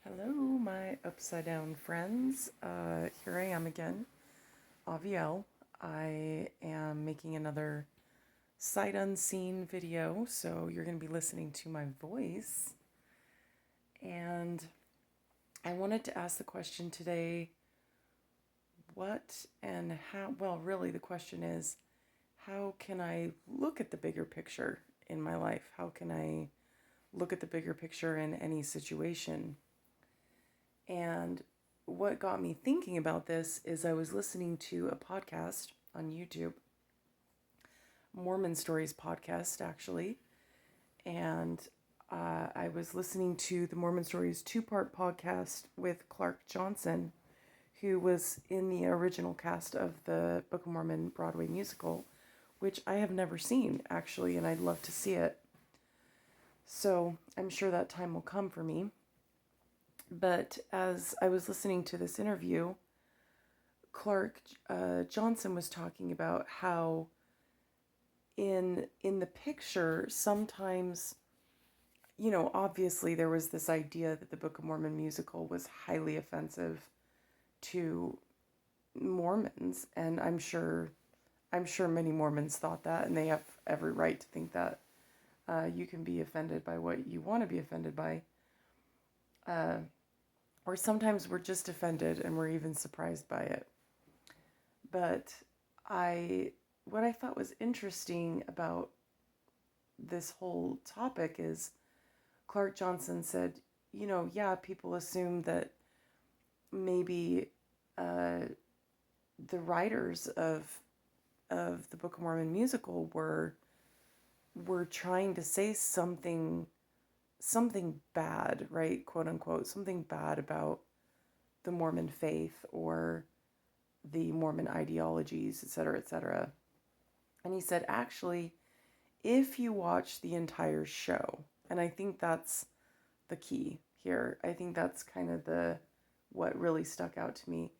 Hello, my upside down friends. Here I am again, Avielle. I am making another sight unseen video, so you're going to be listening to my voice. And I wanted to ask the question today what and how? Well, really, the question is how can I look at the bigger picture in my life? How can I look at the bigger picture in any situation? And what got me thinking about this is I was listening to a podcast on YouTube, Mormon Stories podcast, actually. And I was listening to the Mormon Stories two-part podcast with Clark Johnson, who was in the original cast of the Book of Mormon Broadway musical, which I have never seen, actually, and I'd love to see it. So I'm sure that time will come for me. But as I was listening to this interview, Clark Johnson was talking about how in the picture sometimes, obviously there was this idea that the Book of Mormon musical was highly offensive to Mormons, and I'm sure many Mormons thought that, and they have every right to think that. You can be offended by what you want to be offended by. Or sometimes we're just offended and we're even surprised by it. But what I thought was interesting about this whole topic is Clark Johnson said, yeah, people assume that maybe the writers of the Book of Mormon musical were trying to say something bad, right? Quote unquote, something bad about the Mormon faith or the Mormon ideologies, etc., etc. And he said, actually, if you watch the entire show, and I think that's the key here, I think that's kind of what really stuck out to me.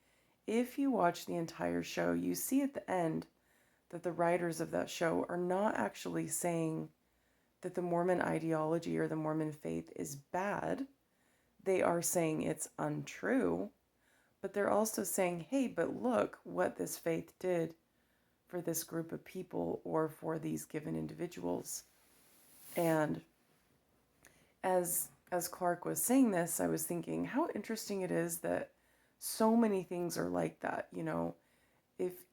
If you watch the entire show, you see at the end that the writers of that show are not actually saying that the Mormon ideology or the Mormon faith is bad. They are saying it's untrue, but they're also saying, hey, but look what this faith did for this group of people or for these given individuals. And as Clark was saying this, I was thinking how interesting it is that so many things are like that.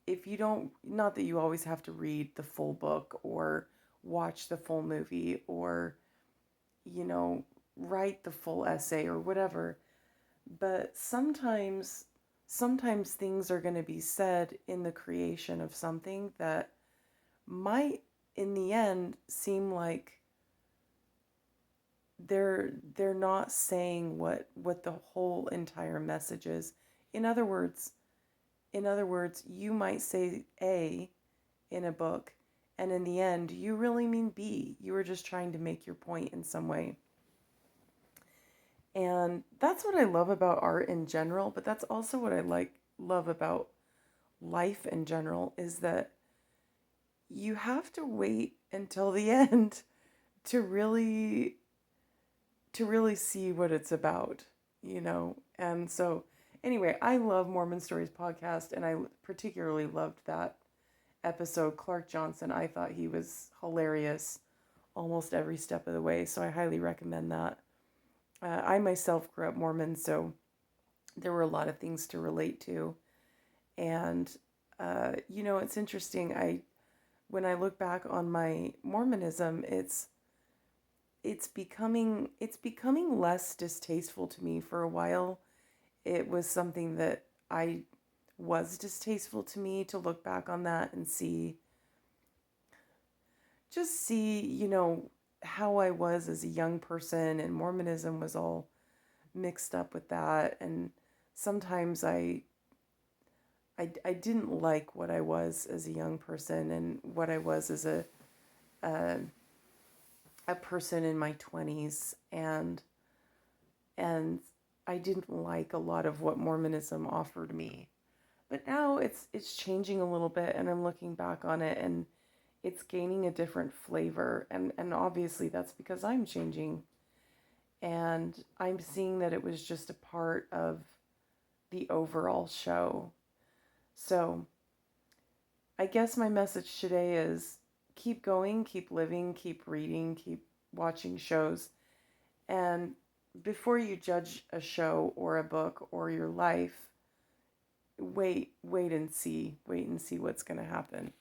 If you don't, not that you always have to read the full book or watch the full movie or write the full essay or whatever, but sometimes things are going to be said in the creation of something that might in the end seem like they're not saying what the whole entire message is. In other words, you might say A in a book, and in the end, you really mean B. You were just trying to make your point in some way. And that's what I love about art in general, but that's also what I love about life in general is that you have to wait until the end to really see what it's about. And so anyway, I love Mormon Stories podcast, and I particularly loved that episode. Clark Johnson, I thought he was hilarious almost every step of the way, so I highly recommend that. I myself grew up Mormon, so there were a lot of things to relate to. And it's interesting. When I look back on my Mormonism, it's becoming less distasteful to me. For a while, it was something that I was distasteful to me to look back on that and see how I was as a young person, and Mormonism was all mixed up with that. And sometimes I didn't like what I was as a young person and what I was as a, a person in my 20s, and I didn't like a lot of what Mormonism offered me. But now it's changing a little bit, and I'm looking back on it, and it's gaining a different flavor, and obviously that's because I'm changing. and I'm seeing that it was just a part of the overall show. So I guess my message today is keep going, keep living, keep reading, keep watching shows. And before you judge a show or a book or your life, wait and see what's going to happen.